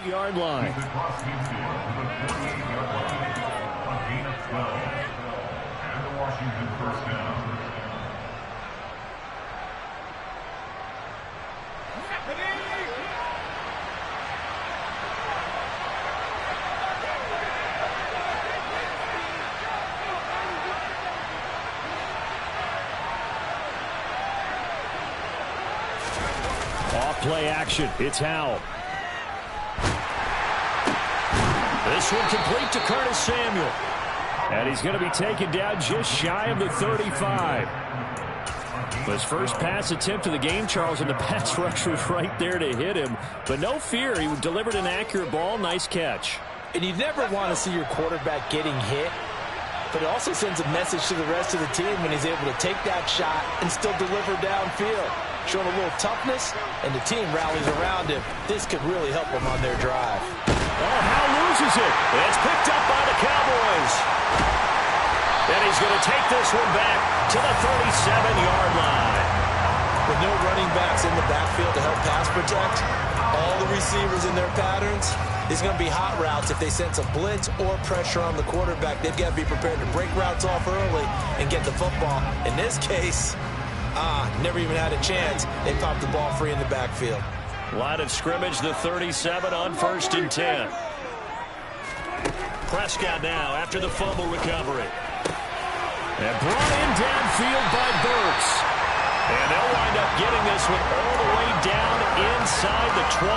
Yard line. Off play action. It's Howell. This one complete to Curtis Samuel. And he's going to be taken down just shy of the 35. His first pass attempt of the game, Charles, and the pass rush was right there to hit him. But no fear, he delivered an accurate ball. Nice catch. And you never want to see your quarterback getting hit. But it also sends a message to the rest of the team when he's able to take that shot and still deliver downfield. Showing a little toughness, and the team rallies around him. This could really help them on their drive. Oh, Howell loses it. It's picked up by the Cowboys. And he's going to take this one back to the 37-yard line. With no running backs in the backfield to help pass protect, all the receivers in their patterns, it's going to be hot routes if they sense a blitz or pressure on the quarterback. They've got to be prepared to break routes off early and get the football. In this case, never even had a chance. They popped the ball free in the backfield. Line of scrimmage, the 37 on 1st and 10. Prescott now after the fumble recovery. And brought in downfield by Burks. And they'll wind up getting this one all the way down inside the 20.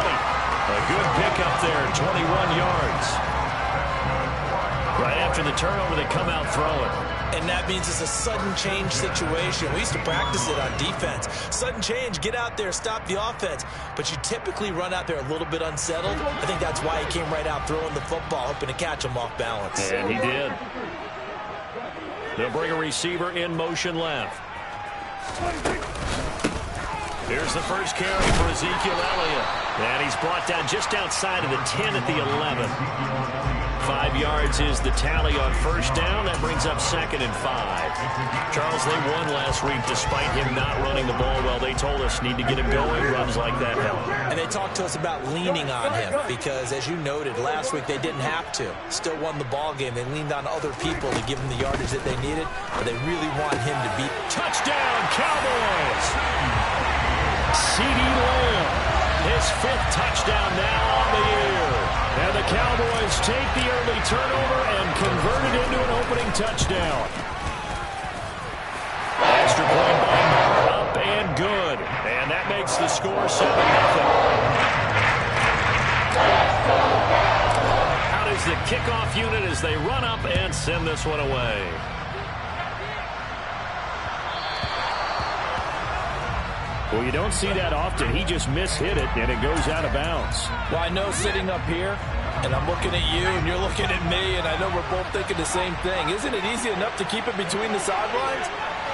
A good pickup there, 21 yards. Right after the turnover, they come out throwing. And that means it's a sudden change situation. We used to practice it on defense. Sudden change, get out there, stop the offense. But you typically run out there a little bit unsettled. I think that's why he came right out throwing the football, hoping to catch him off balance. And he did. They'll bring a receiver in motion left. Here's the first carry for Ezekiel Elliott. And he's brought down just outside of the 10 at the 11. 5 yards is the tally on first down. That brings up 2nd and 5. Charles, they won last week despite him not running the ball well. They told us need to get him going. Runs like that help. And they talked to us about leaning on him because, as you noted, last week they didn't have to. Still won the ball game. They leaned on other people to give him the yardage that they needed, but they really want him to beat. Touchdown, Cowboys! CeeDee Lamb, his 5th touchdown now on the year. And the Cowboys take the early turnover and convert it into an opening touchdown. Extra point by Moore, up and good. And that makes the score 7-0. Out is the kickoff unit as they run up and send this one away. Well, you don't see that often. He just mishit it, and it goes out of bounds. Well, I know sitting up here, and I'm looking at you, and you're looking at me, and I know we're both thinking the same thing. Isn't it easy enough to keep it between the sidelines?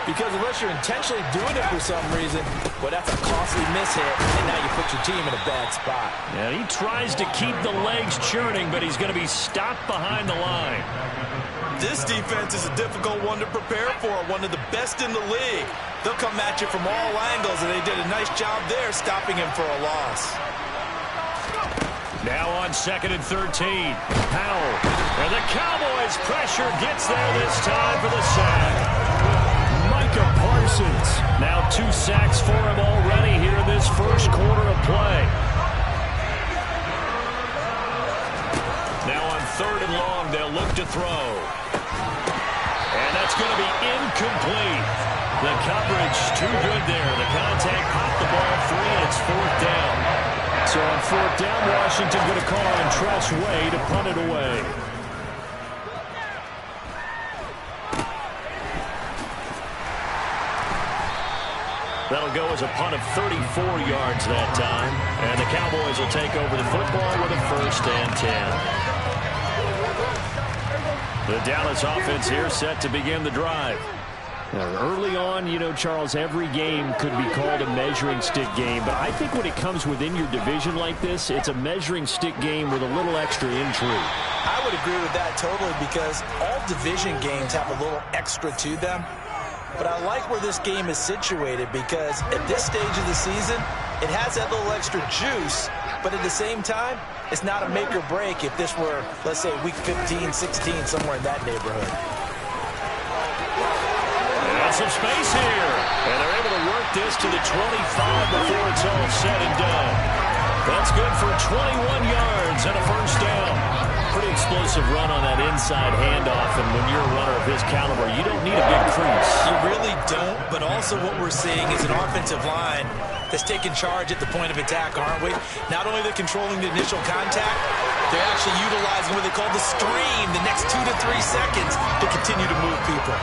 Because unless you're intentionally doing it for some reason, well, that's a costly mishit, and now you put your team in a bad spot. Yeah, he tries to keep the legs churning, but he's going to be stopped behind the line. This defense is a difficult one to prepare for, one of the best in the league. They'll come at you from all angles, and they did a nice job there stopping him for a loss. Now on 2nd and 13, Howell. And the Cowboys pressure gets there this time for the sack. Micah Parsons. Now 2 sacks for him already here in this first quarter of play. Now on 3rd and long, they'll look to throw. And that's going to be incomplete. The coverage too good there. The contact popped the ball free, and it's 4th down. So on 4th down, Washington going to call on Tress Way to punt it away. That'll go as a punt of 34 yards that time. And the Cowboys will take over the football with a 1st and 10. The Dallas offense here set to begin the drive. Early on, you know, Charles, every game could be called a measuring stick game. But I think when it comes within your division like this, it's a measuring stick game with a little extra intrigue. I would agree with that totally because all division games have a little extra to them. but I like where this game is situated because at this stage of the season, it has that little extra juice, but at the same time, it's not a make or break if this were, let's say, week 15, 16, somewhere in that neighborhood. Got some space here, and they're able to work this to the 25 before it's all said and done. That's good for 21 yards and a first down. Pretty explosive run on that inside handoff, and when you're a runner of his caliber, you don't need a big crease. You really don't, but also what we're seeing is an offensive line that's taking charge at the point of attack, aren't we? Not only they're controlling the initial contact, they're actually utilizing what they call the stream, the next 2 to 3 seconds to continue to move people.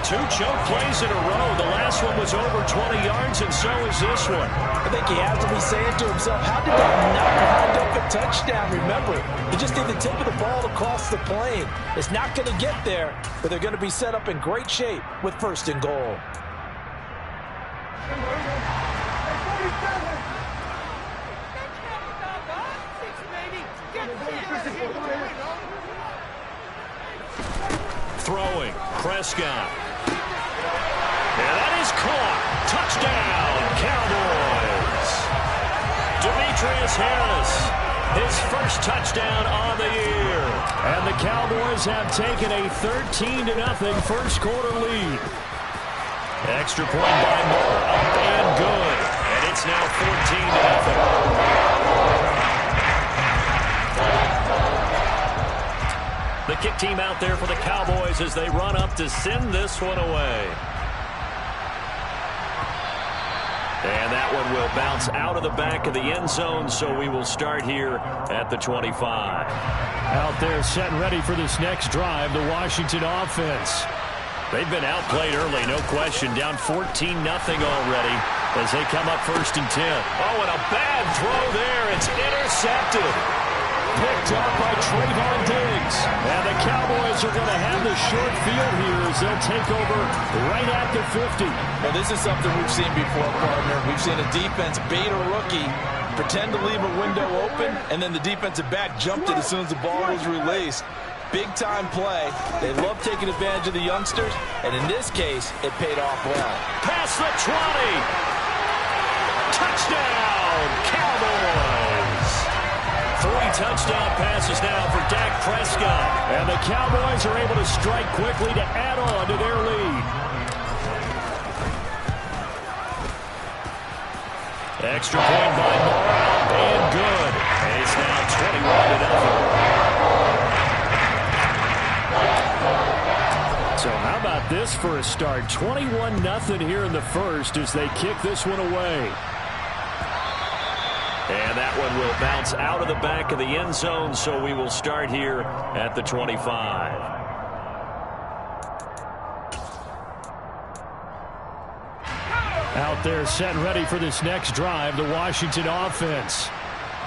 2 choke plays in a row. The last one was over 20 yards, and so is this one. I think he has to be saying to himself, how did that not wind up a touchdown? Remember, he just did the tip of the ball across the plane. It's not going to get there, but they're going to be set up in great shape with 1st and goal. Throwing, Prescott. And that is caught. Touchdown, Cowboys. Demetrius Harris, his first touchdown on the year. And the Cowboys have taken a 13-0 first quarter lead. Extra point by Moore, up and good. And it's now 14-0. The kick team out there for the Cowboys as they run up to send this one away. And that one will bounce out of the back of the end zone, so we will start here at the 25. Out there set and ready for this next drive, the Washington offense. They've been outplayed early, no question. Down 14-0 already as they come up 1st and 10. Oh, and a bad throw there. It's intercepted. Picked up by Trayvon Diggs. And the Cowboys are going to have the short field here as they'll take over right at the 50. Well, this is something we've seen before, partner. We've seen a defense bait a rookie, pretend to leave a window open, and then the defensive back jumped it as soon as the ball was released. Big-time play. They love taking advantage of the youngsters, and in this case, it paid off well. Past the 20. Touchdown, Cowboys. 3 touchdown passes now for Dak Prescott. And the Cowboys are able to strike quickly to add on to their lead. Extra point by Moore, up and good. And it's now 21-0. So how about this for a start? 21-0 here in the first as they kick this one away. And that one will bounce out of the back of the end zone, so we will start here at the 25. Out there set and ready for this next drive, the Washington offense.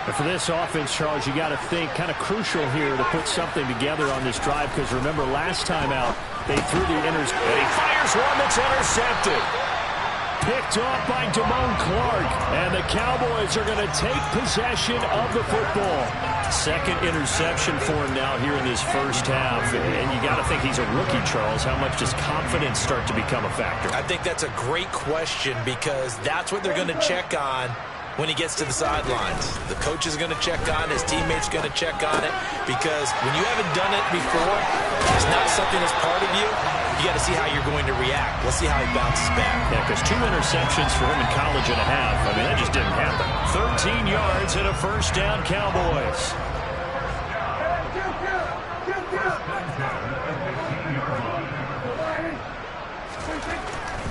And for this offense, Charles, you got to think kind of crucial here to put something together on this drive, because remember last time out, they threw the and he fires one that's intercepted. Picked off by Damone Clark, and the Cowboys are going to take possession of the football. Second interception for him now here in this first half, and you got to think he's a rookie, Charles. How much does confidence start to become a factor? I think that's a great question, because that's what they're going to check on when he gets to the sidelines. The coach is going to check on, his teammates are going to check on it, because when you haven't done it before, it's not something that's part of you. You got to see how you're going to react. Let's see how he bounces back. Yeah, because 2 interceptions for him in college and a half. I mean, that just didn't happen. 13 yards and a first down, Cowboys.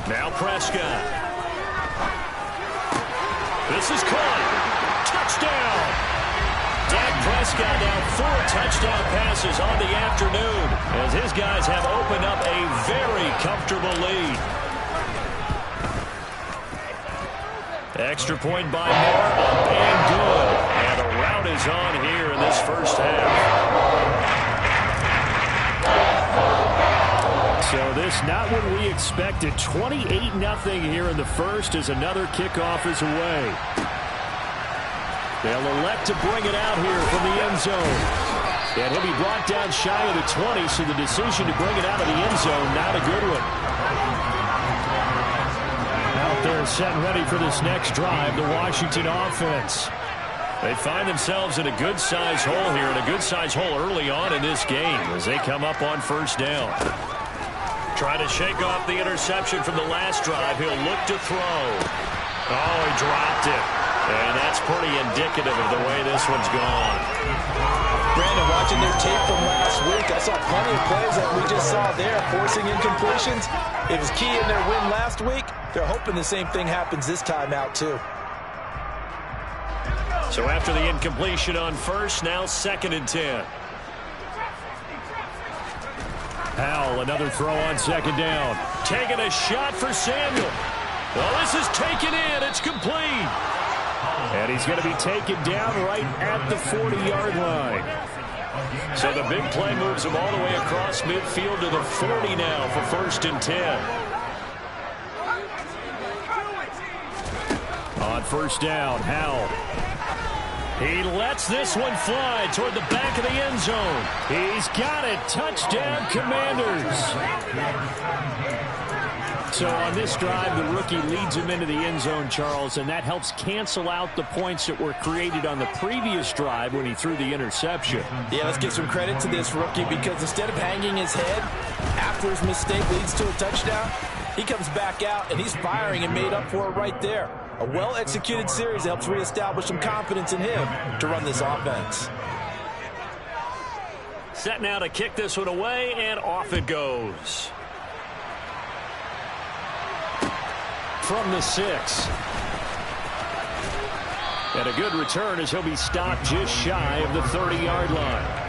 Now Prescott. This is caught. Touchdown. Dak Prescott now 4 touchdown passes on the afternoon as his guys have opened up a very comfortable lead. Extra point by Moore, up and good. And the route is on here in this first half. So this not what we expected. 28-0 here in the first as another kickoff is away. They'll elect to bring it out here from the end zone. And he'll be brought down shy of the 20, so the decision to bring it out of the end zone, not a good one. they're setting ready for this next drive, the Washington offense. They find themselves in a good-sized hole here, and a good-sized hole early on in this game as they come up on first down. Trying to shake off the interception from the last drive. He'll look to throw. Oh, he dropped it. And that's pretty indicative of the way this one's gone. Brandon, watching their tape from last week, I saw plenty of plays that we just saw there, forcing incompletions. It was key in their win last week. They're hoping the same thing happens this time out, too. So after the incompletion on first, now 2nd and 10. Howell, another throw on 2nd down. Taking a shot for Samuel. Well, this is taken in. It's complete. And he's going to be taken down right at the 40-yard line. So the big play moves him all the way across midfield to the 40 now for 1st and 10. On 1st down, Howell. He lets this one fly toward the back of the end zone. He's got it. Touchdown, Commanders. So on this drive, the rookie leads him into the end zone, Charles, and that helps cancel out the points that were created on the previous drive when he threw the interception. Yeah, let's give some credit to this rookie because instead of hanging his head after his mistake leads to a touchdown, he comes back out and he's firing and made up for it right there. A well-executed series helps reestablish some confidence in him to run this offense. Set now to kick this one away, and off it goes. From the 6. And a good return as he'll be stopped just shy of the 30-yard line.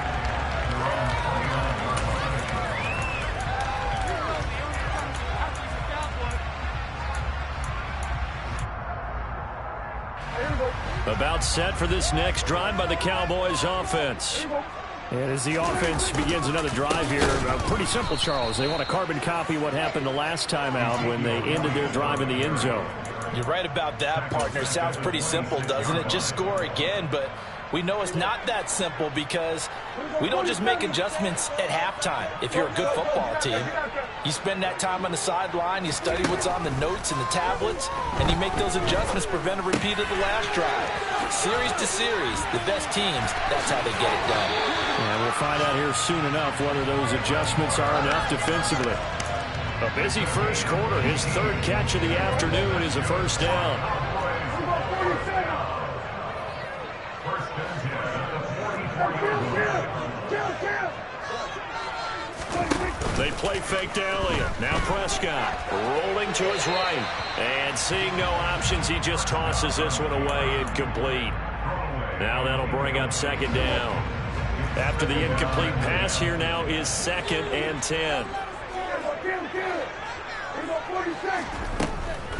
About set for this next drive by the Cowboys offense. And as the offense begins another drive here, pretty simple, Charles. They want to carbon copy what happened the last time out when they ended their drive in the end zone. You're right about that, partner. Sounds pretty simple, doesn't it? Just score again, but we know it's not that simple because we don't just make adjustments at halftime. If you're a good football team, you spend that time on the sideline, you study what's on the notes and the tablets, and you make those adjustments, prevent a repeat of the last drive. Series to series, the best teams, that's how they get it done. And we'll find out here soon enough whether those adjustments are enough defensively. A busy first quarter. His 3rd catch of the afternoon is a 1st down. They play fake to Elliott. Now Prescott rolling to his right. And seeing no options, he just tosses this one away incomplete. Now that'll bring up 2nd down. After the incomplete pass, here now is 2nd and 10.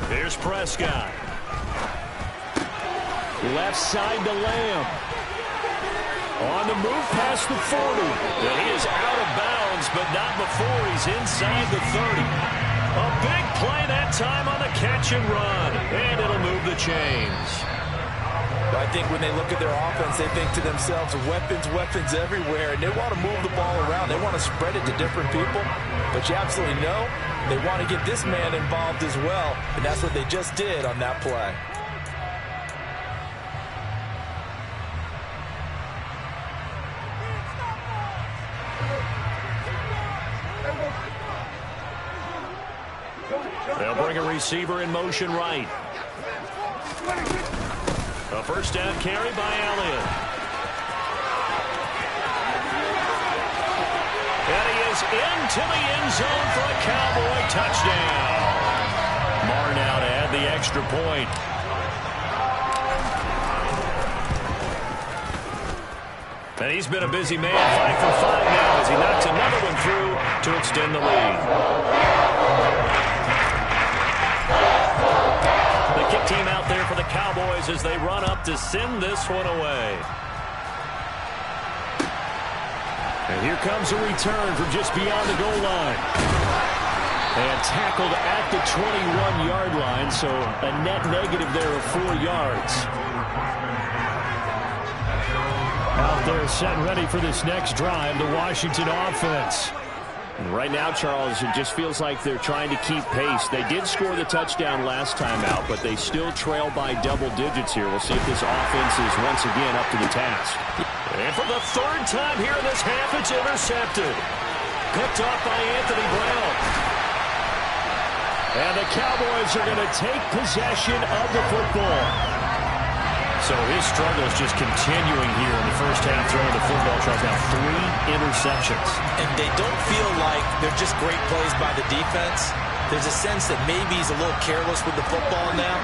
Here's Prescott. Left side to Lamb. On the move past the 40. And he is out of bounds, but not before he's inside the 30. A big play that time on the catch and run. And it'll move the chains. I think when they look at their offense, they think to themselves, weapons, weapons everywhere, and they want to move the ball around. They want to spread it to different people, but you absolutely know they want to get this man involved as well, and that's what they just did on that play. They'll bring a receiver in motion right. A 1st down carry by Elliott. And he is into the end zone for a Cowboy touchdown. Marr now to add the extra point. And he's been a busy man, 5 for 5 now as he knocks another one through to extend the lead. Kick team out there for the Cowboys as they run up to send this one away. And here comes a return from just beyond the goal line. And tackled at the 21-yard line, so a net negative there of 4 yards. Out there set and ready for this next drive, the Washington offense. Right now, Charles, it just feels like they're trying to keep pace. They did score the touchdown last time out, but they still trail by double digits here. We'll see if this offense is once again up to the task. And for the third time here in this half, it's intercepted. Picked off by Anthony Brown. And the Cowboys are going to take possession of the football. So his struggle is just continuing here in the first half, throwing the football. Charles, now 3 interceptions. And they don't feel like they're just great plays by the defense. There's a sense that maybe he's a little careless with the football now.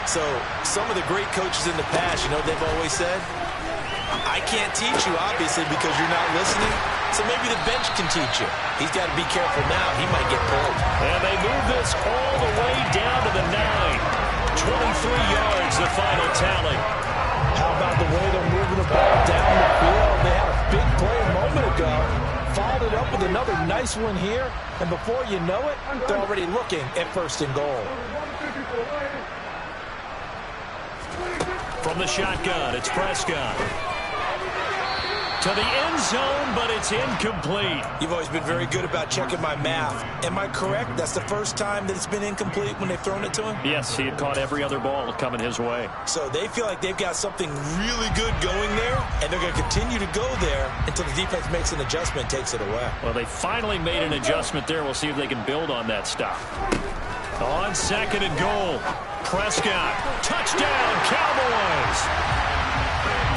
So some of the great coaches in the past, you know, they've always said, I can't teach you, obviously, because you're not listening. So maybe the bench can teach you. He's got to be careful now. He might get pulled. And they move this all the way down to the 9. 23 yards, the final tally. How about the way they're moving the ball down the field? They had a big play a moment ago. Followed it up with another nice one here. And before you know it, they're already looking at 1st and goal. From the shotgun, it's Prescott. To the end zone, but it's incomplete. You've always been very good about checking my math. Am I correct? That's the first time that it's been incomplete when they've thrown it to him? Yes, he had caught every other ball coming his way. So they feel like they've got something really good going there, and they're going to continue to go there until the defense makes an adjustment and takes it away. Well, they finally made an adjustment there. We'll see if they can build on that stop. On 2nd and goal, Prescott. Touchdown, Cowboys.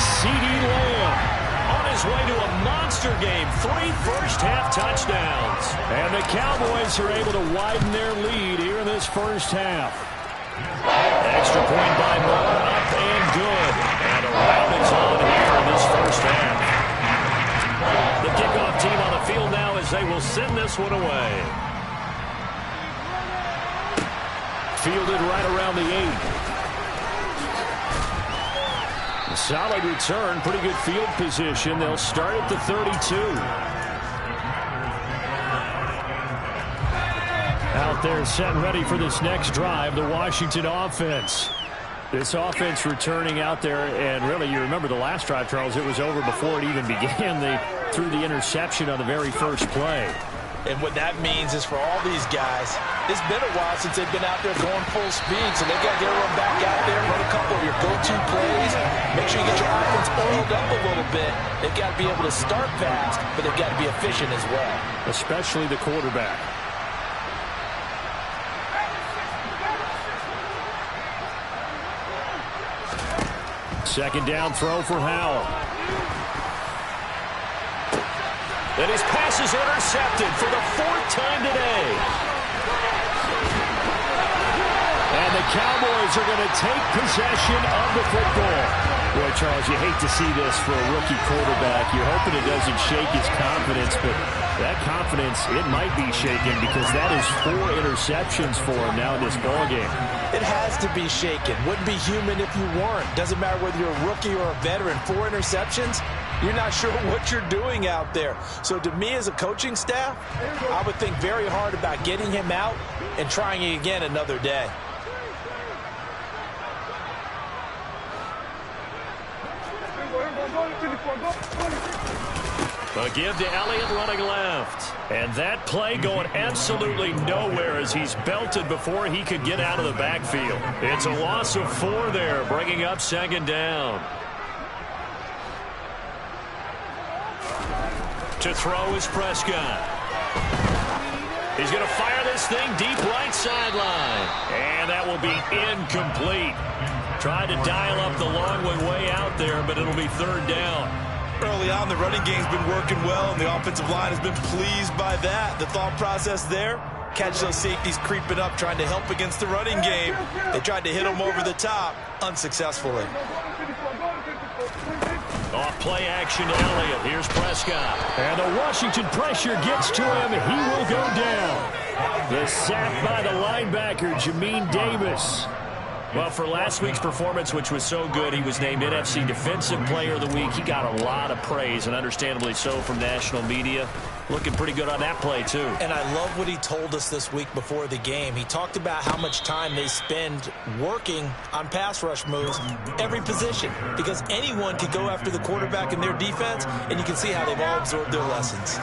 CeeDee Lamb on his way to a monster game. 3 first-half touchdowns. And the Cowboys are able to widen their lead here in this first half. Extra point by Moore, up and good. And a round is on here in this first half. The kickoff team on the field now as they will send this one away. Fielded right around the 8. Solid return, pretty good field position. They'll start at the 32. Out there set and ready for this next drive, the Washington offense. This offense returning out there, and really, you remember the last drive, Charles, it was over before it even began. They threw the interception on the very first play. And what that means is for all these guys, it's been a while since they've been out there going full speed, so they've got to get everyone back out there, run a couple of your go-to plays, make sure you get your offense oiled up a little bit. They've got to be able to start fast, but they've got to be efficient as well. Especially the quarterback. Second down throw for Howell. And his pass is intercepted for the 4th time today. And the Cowboys are going to take possession of the football. Boy, Charles, you hate to see this for a rookie quarterback. You're hoping it doesn't shake his confidence, but that confidence, it might be shaken because that is 4 interceptions for him now in this ballgame. It has to be shaken. Wouldn't be human if you weren't. Doesn't matter whether you're a rookie or a veteran. 4 interceptions, you're not sure what you're doing out there. So to me as a coaching staff, I would think very hard about getting him out and trying it again another day. A give to Elliott running left. And that play going absolutely nowhere as he's belted before he could get out of the backfield. It's a loss of 4 there, bringing up 2nd down. To throw is Prescott. He's going to fire this thing deep right sideline. And that will be incomplete. Tried to dial up the long way out there, but it'll be 3rd down. Early on, the running game's been working well, and the offensive line has been pleased by that. The thought process there, catch those safeties creeping up, trying to help against the running game. They tried to hit them over the top, unsuccessfully. Off play action to Elliott. Here's Prescott. And the Washington pressure gets to him. He will go down. The sack by the linebacker, Jamin Davis. Well, for last week's performance, which was so good, he was named NFC Defensive Player of the Week. He got a lot of praise, and understandably so, from national media. Looking pretty good on that play, too. And I love what he told us this week before the game. He talked about how much time they spend working on pass rush moves, every position, because anyone could go after the quarterback in their defense, and you can see how they've all absorbed their lessons.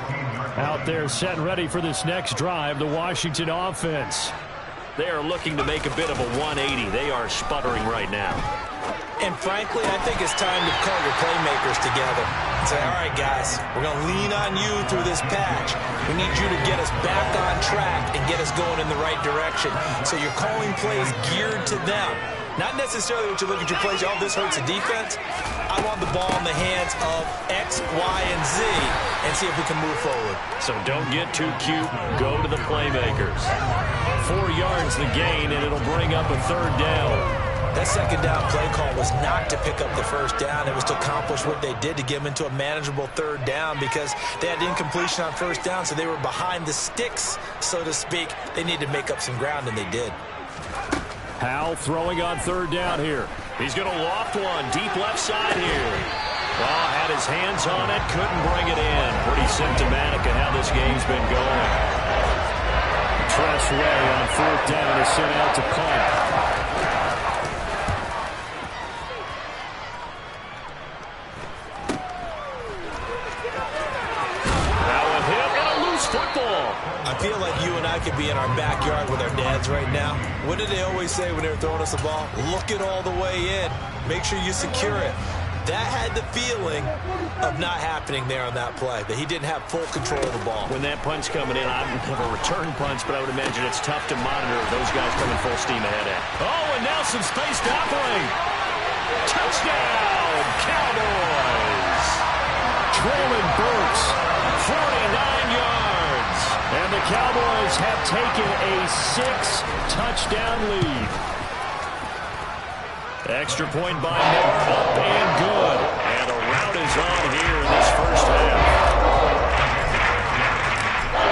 Out there set and ready for this next drive, the Washington offense. They are looking to make a bit of a 180. They are sputtering right now. And frankly, I think it's time to call your playmakers together and say, all right, guys, we're going to lean on you through this patch. We need you to get us back on track and get us going in the right direction. So you're calling plays geared to them. Not necessarily what you look at your plays, oh, this hurts the defense. I want the ball in the hands of X, Y, and Z and see if we can move forward. So don't get too cute. Go to the playmakers. 4 yards the gain, and it'll bring up a third down. That second down play call was not to pick up the first down. It was to accomplish what they did to get them into a manageable third down because they had incompletion on first down, so they were behind the sticks, so to speak. They needed to make up some ground, and they did. Howell throwing on third down here. He's going to loft one deep left side here. Oh, had his hands on it, couldn't bring it in. Pretty symptomatic of how this game's been going. Tressway on fourth down is sent out to punt. Football. I feel like you and I could be in our backyard with our dads right now. What did they always say when they were throwing us the ball? Look it all the way in. Make sure you secure it. That had the feeling of not happening there on that play, that he didn't have full control of the ball. When that punch coming in, I've never returned punch, but I would imagine it's tough to monitor those guys coming full steam ahead at. Oh, and now some space to operate. Touchdown, Cowboys. Traylon Burks, 49 yards. And the Cowboys have taken a 6-touchdown lead. Extra point by Moore, up and good. And a rout is on here in this first half.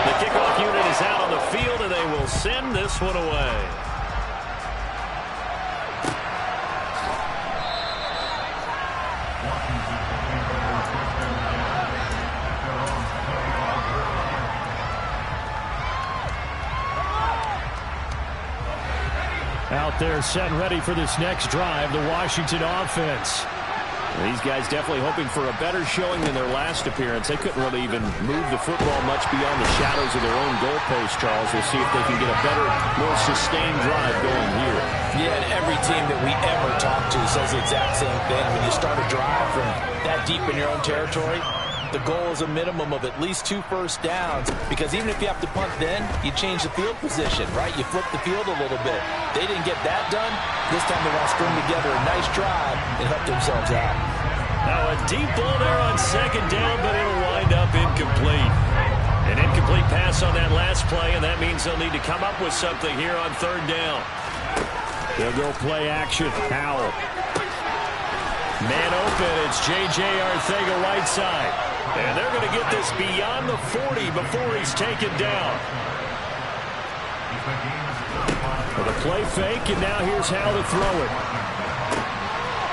The kickoff unit is out on the field, and they will send this one away. Out there set and ready for this next drive, the Washington offense. These guys definitely hoping for a better showing than their last appearance. They couldn't really even move the football much beyond the shadows of their own goalpost, Charles. We'll see if they can get a better, more sustained drive going here. Yeah, and every team that we ever talk to says the exact same thing. When you start a drive from that deep in your own territory, the goal is a minimum of at least 2 first downs, because even if you have to punt then, you change the field position, right? You flip the field a little bit. They didn't get that done. This time they want to string together a nice drive and help themselves out. Now a deep ball there on second down, but it'll wind up incomplete. An incomplete pass on that last play, and that means they'll need to come up with something here on third down. They'll go play action. Howell. Man open. It's J.J. Arcega-Whiteside. And they're going to get this beyond the 40 before he's taken down. With a play fake, and now here's how to throw it.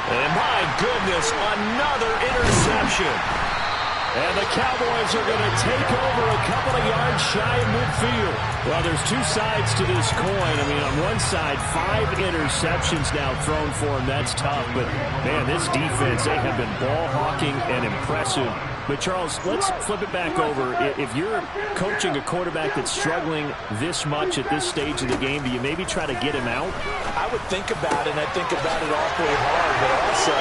And my goodness, another interception. And the Cowboys are going to take over a couple of yards shy of midfield. Well, there's two sides to this coin. I mean, on one side, 5 interceptions now thrown for him. That's tough. But, man, this defense, they have been ball hawking and impressive. But, Charles, let's flip it back over. If you're coaching a quarterback that's struggling this much at this stage of the game, do you maybe try to get him out? I would think about it, and I think about it awfully hard. But also,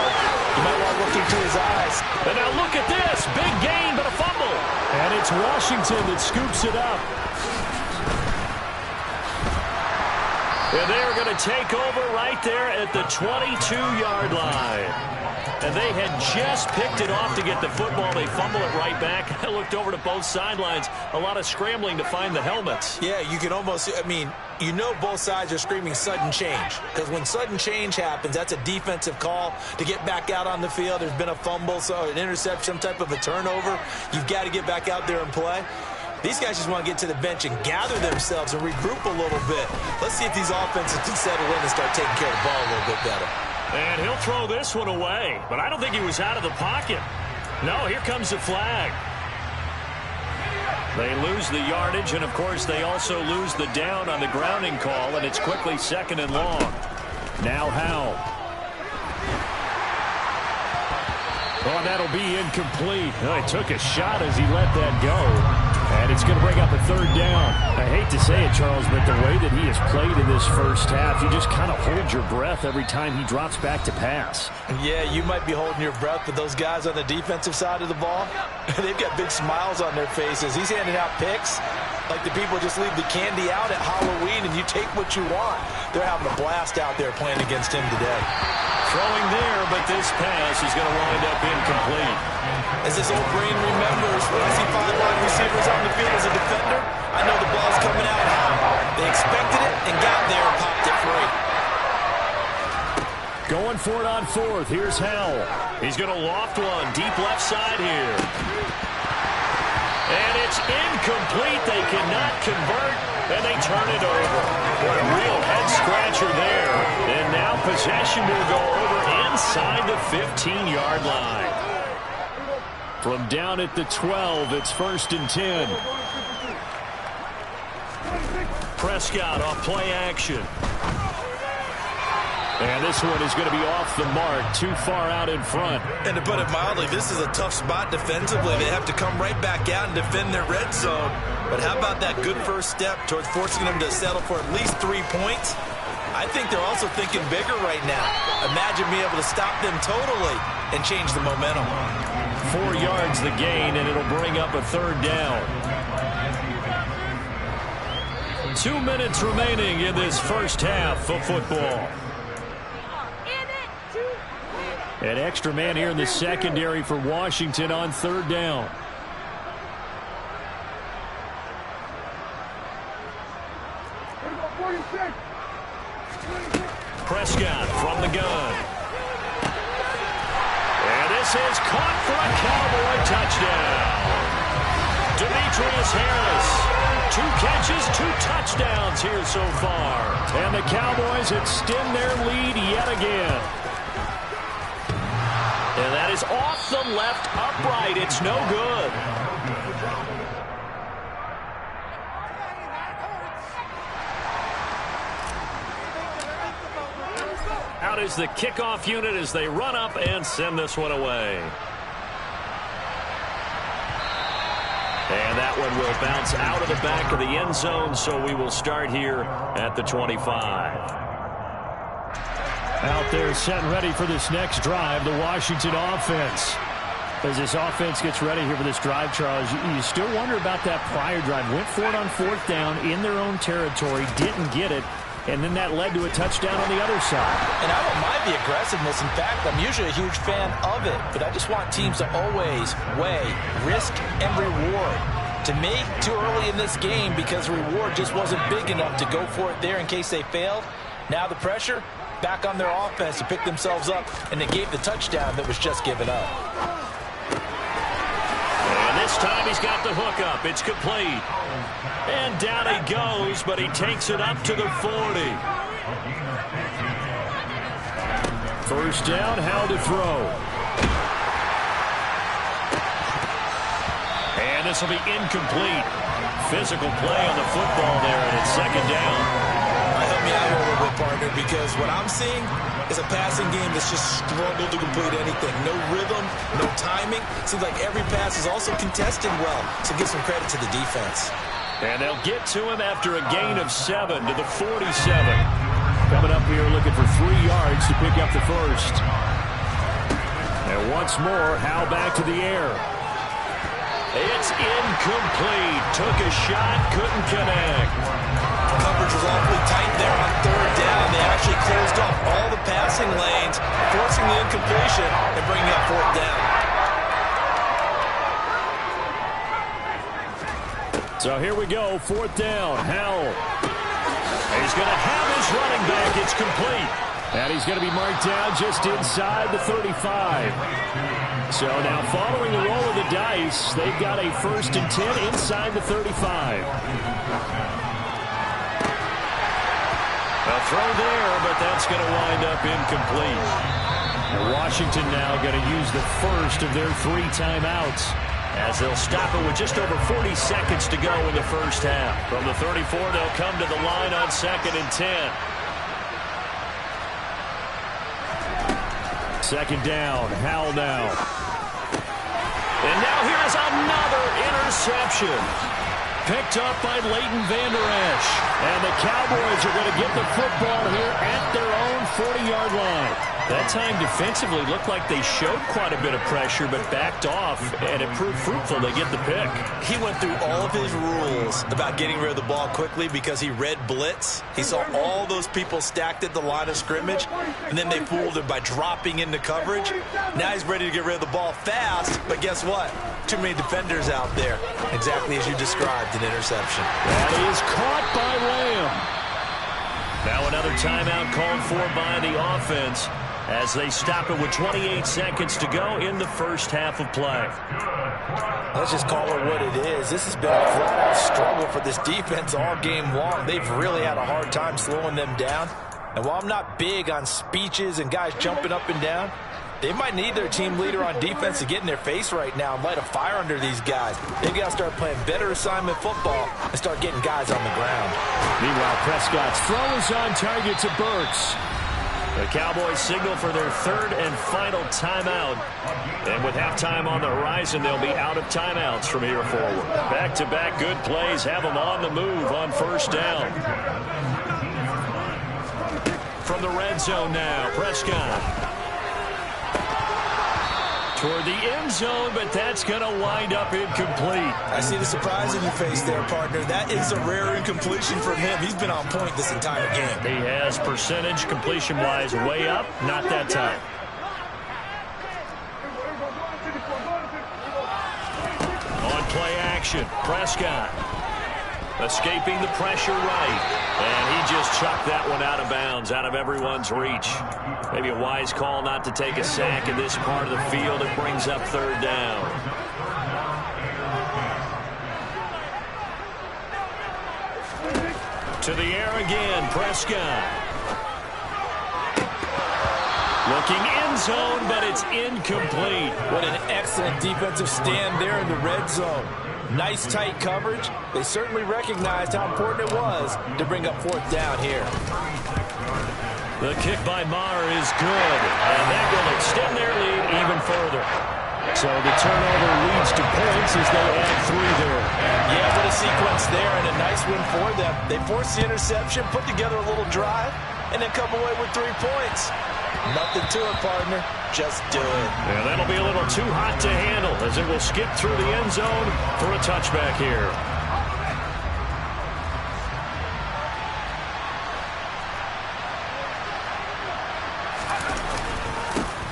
you might want to look into his eyes. And now look at this. Big gain, but a fumble. And it's Washington that scoops it up. And they're going to take over right there at the 22-yard line. And they had just picked it off to get the football. They fumble it right back. I looked over to both sidelines. A lot of scrambling to find the helmets. Yeah, you can almost, I mean, you know both sides are screaming sudden change. Because when sudden change happens, that's a defensive call to get back out on the field. There's been a fumble, so an interception, some type of a turnover. You've got to get back out there and play. These guys just want to get to the bench and gather themselves and regroup a little bit. Let's see if these offenses can settle in and start taking care of the ball a little bit better. And he'll throw this one away. But I don't think he was out of the pocket. No, here comes the flag. They lose the yardage, and, of course, they also lose the down on the grounding call, and it's quickly 2nd and long. Now Howell. Oh, that'll be incomplete. Oh, he took a shot as he let that go. And it's going to bring up a third down. I hate to say it, Charles, but the way that he has played in this first half, you just kind of hold your breath every time he drops back to pass. Yeah, you might be holding your breath, but those guys on the defensive side of the ball, they've got big smiles on their faces. He's handing out picks like the people just leave the candy out at Halloween and you take what you want. They're having a blast out there playing against him today. Throwing there, but this pass is going to wind up incomplete. As this old brain remembers, when I see 5 wide receivers on the field as a defender, I know the ball's coming out high. They expected it and got there and popped it free. Going for it on fourth. Here's Howell. He's going to loft one deep left side here. And it's incomplete. They cannot convert, and they turn it over. What a real head-scratcher there. And now possession will go over inside the 15-yard line. From down at the 12, it's 1st and 10. Prescott off play action. And this one is going to be off the mark, too far out in front. And to put it mildly, this is a tough spot defensively. They have to come right back out and defend their red zone. But how about that good first step towards forcing them to settle for at least 3 points? I think they're also thinking bigger right now. Imagine being able to stop them totally and change the momentum. 4 yards the gain, and it'll bring up a third down. 2 minutes remaining in this first half of football. An extra man here in the secondary for Washington on third down. Prescott from the gun. And this is caught for a Cowboy touchdown. Demetrius Harris. 2 catches, 2 touchdowns here so far. And the Cowboys extend their lead yet again. And that is off the left upright. It's no good. Out is the kickoff unit as they run up and send this one away. And that one will bounce out of the back of the end zone, so we will start here at the 25. Out there set and ready for this next drive, the Washington offense. As this offense gets ready here for this drive, Charles, you still wonder about that prior drive. Went for it on 4th down in their own territory, didn't get it, and then that led to a touchdown on the other side. And I don't mind the aggressiveness. In fact, I'm usually a huge fan of it, but I just want teams to always weigh risk and reward. To me, too early in this game because the reward just wasn't big enough to go for it there in case they failed. Now the pressure back on their offense to pick themselves up, and they gave the touchdown that was just given up. And this time he's got the hook up. It's complete. And down he goes, but he takes it up to the 40. First down, how to throw. And this will be incomplete. Physical play on the football there, and it's 2nd down. Help me out here a little bit, partner, because what I'm seeing is a passing game that's just struggled to complete anything. No rhythm, no timing. Seems like every pass is also contested well, so give some credit to the defense. And they'll get to him after a gain of 7 to the 47. Coming up here looking for 3 yards to pick up the first. And once more, Howell back to the air. It's incomplete. Took a shot, couldn't connect. Coverage was awfully tight there on 3rd down. They actually closed off all the passing lanes, forcing the incompletion and bringing up 4th down. So here we go, 4th down, Howell. He's going to have his running back. It's complete. And he's going to be marked down just inside the 35. So now following the roll of the dice, they've got a 1st and 10 inside the 35. A throw there, but that's going to wind up incomplete. And Washington now going to use the first of their 3 timeouts. As they'll stop it with just over 40 seconds to go in the first half. From the 34, they'll come to the line on 2nd and 10. 2nd down, Howell now. And now here's another interception. Picked up by Leighton Vander Esch. And the Cowboys are going to get the football here at their own 40-yard line. That time defensively looked like they showed quite a bit of pressure but backed off, and it proved fruitful. They get the pick. He went through all of his rules about getting rid of the ball quickly because he read blitz. He saw all those people stacked at the line of scrimmage, and then they fooled him by dropping into coverage. Now he's ready to get rid of the ball fast, but guess what? Too many defenders out there. Exactly as you described, an interception. That is caught by Lamb. Now another timeout called for by the offense as they stop it with 28 seconds to go in the first half of play. Let's just call it what it is. This has been a flat-out struggle for this defense all game long. They've really had a hard time slowing them down. And while I'm not big on speeches and guys jumping up and down, they might need their team leader on defense to get in their face right now and light a fire under these guys. They've got to start playing better assignment football and start getting guys on the ground. Meanwhile, Prescott's throw is on target to Burks. The Cowboys signal for their third and final timeout. And with halftime on the horizon, they'll be out of timeouts from here forward. Back-to-back good plays have them on the move on first down. From the red zone now, Prescott. Toward the end zone, but that's going to wind up incomplete. I see the surprise in your face there, partner. That is a rare incompletion from him. He's been on point this entire game. He has percentage completion-wise way up, not that time. On play action, Prescott. Escaping the pressure right. And he just chucked that one out of bounds, out of everyone's reach. Maybe a wise call not to take a sack in this part of the field. It brings up third down. To the air again, Prescott. Looking end zone, but it's incomplete. What an excellent defensive stand there in the red zone. Nice tight coverage. They certainly recognized how important it was to bring up fourth down here. The kick by Maher is good, and that will extend their lead even further. So the turnover leads to points as they add 3 there. Yeah, what a sequence there, and a nice win for them. They forced the interception, put together a little drive, and then come away with 3 points. Nothing to it, partner. Just do it. And that'll be a little too hot to handle as it will skip through the end zone for a touchback here.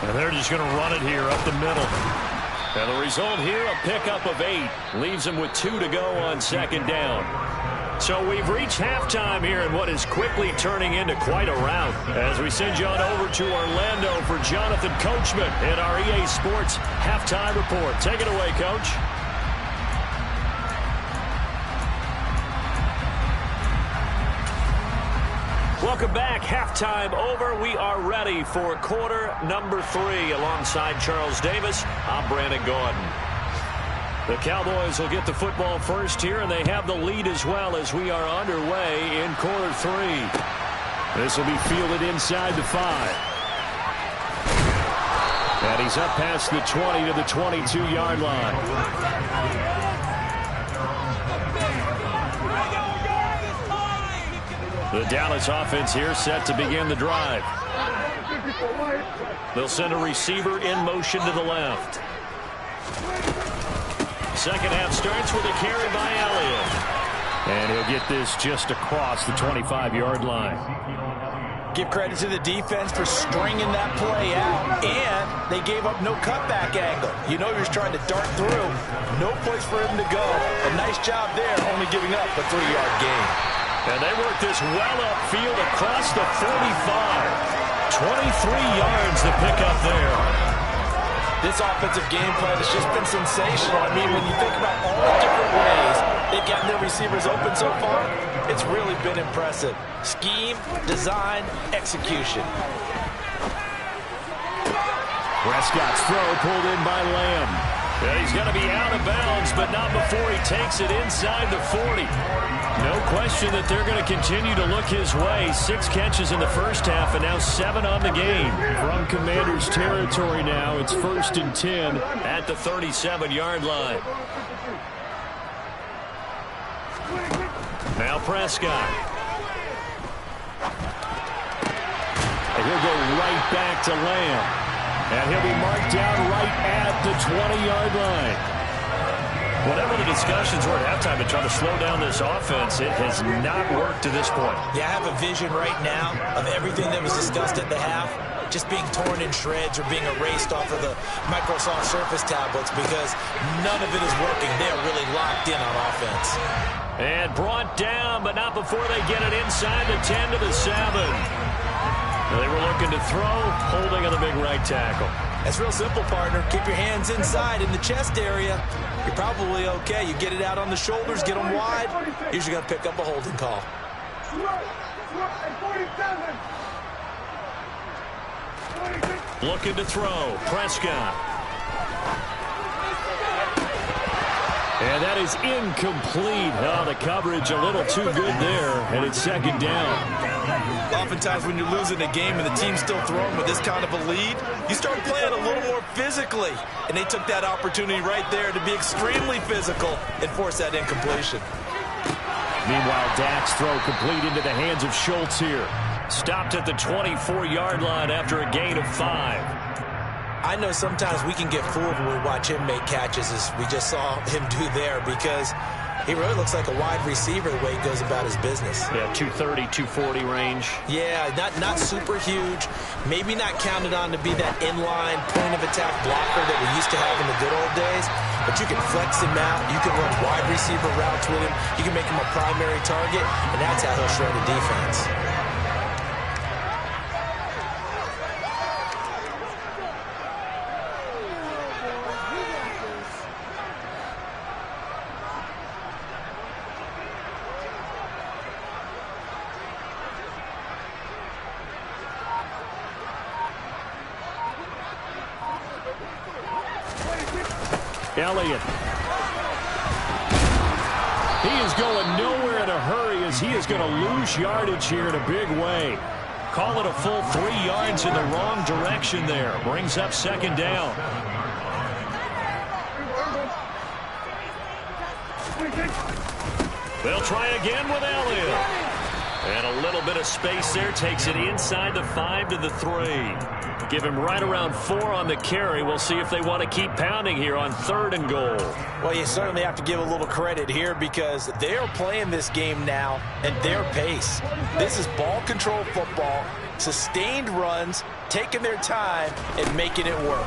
And they're just going to run it here up the middle. And the result here, a pickup of 8. Leaves them with 2 to go on second down. So we've reached halftime here in what is quickly turning into quite a rout. As we send you on over to Orlando for Jonathan Coachman in our EA Sports Halftime Report. Take it away, Coach. Welcome back. Halftime over. We are ready for quarter number 3 alongside Charles Davis. I'm Brandon Gordon. The Cowboys will get the football first here, and they have the lead as well as we are underway in quarter 3. This will be fielded inside the 5. And he's up past the 20 to the 22-yard line. The Dallas offense here set to begin the drive. They'll send a receiver in motion to the left. Second half starts with a carry by Elliott. And he'll get this just across the 25-yard line. Give credit to the defense for stringing that play out, and they gave up no cutback angle. You know he was trying to dart through. No place for him to go. A nice job there, only giving up a 3-yard gain. And they work this well upfield across the 45. 23 yards to pick up there. This offensive game plan has just been sensational. I mean, when you think about all the different ways they've gotten their receivers open so far, it's really been impressive. Scheme, design, execution. Prescott's throw pulled in by Lamb. And he's going to be out of bounds, but not before he takes it inside the 40. No question that they're going to continue to look his way. 6 catches in the first half, and now 7 on the game. From Commanders territory now, it's 1st and 10 at the 37-yard line. Now Prescott. And he'll go right back to Lamb. And he'll be marked down right at the 20-yard line. Whatever the discussions were at halftime to try to slow down this offense, it has not worked to this point. Yeah, I have a vision right now of everything that was discussed at the half just being torn in shreds or being erased off of the Microsoft Surface tablets because none of it is working. They are really locked in on offense. And brought down, but not before they get it inside the 10 to the 7. They were looking to throw, holding on the big right tackle. That's real simple, partner. Keep your hands inside in the chest area. You're probably okay. You get it out on the shoulders, get them wide. Usually going to pick up a holding call. Looking to throw. Prescott. And that is incomplete. Oh, the coverage a little too good there, and it's 2nd down. Oftentimes when you're losing a game and the team's still throwing with this kind of a lead, you start playing a little more physically. And they took that opportunity right there to be extremely physical and force that incompletion. Meanwhile, Dak's throw complete into the hands of Schultz here. Stopped at the 24-yard line after a gain of 5. I know sometimes we can get fooled when we watch him make catches, as we just saw him do there, because he really looks like a wide receiver the way he goes about his business. Yeah, 230, 240 range. Yeah, not super huge. Maybe not counted on to be that inline point-of-attack blocker that we used to have in the good old days, but you can flex him out. You can run wide receiver routes with him. You can make him a primary target, and that's how he'll shred a defense. Elliott. He is going nowhere in a hurry as he is going to lose yardage here in a big way. Call it a full 3 yards in the wrong direction there. Brings up 2nd down. They'll try again with Elliott. And a little bit of space there. Takes it inside the 5 to the 3. Give him right around 4 on the carry. We'll see if they want to keep pounding here on 3rd and goal. Well, you certainly have to give a little credit here because they're playing this game now at their pace. This is ball control football, sustained runs, taking their time and making it work.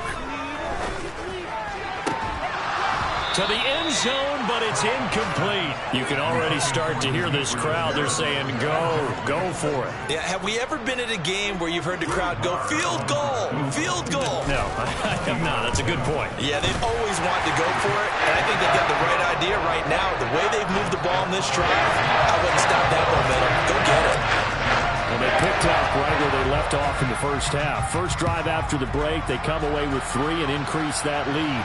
To the end zone, but it's incomplete. You can already start to hear this crowd. They're saying, go for it. Yeah, have we ever been at a game where you've heard the crowd go, field goal, field goal? No, I have not. That's a good point. Yeah, they've always wanted to go for it, and I think they've got the right idea right now. The way they've moved the ball in this drive, I wouldn't stop that momentum. Go get it. And they picked up right where they left off in the first half. First drive after the break, they come away with 3 and increase that lead.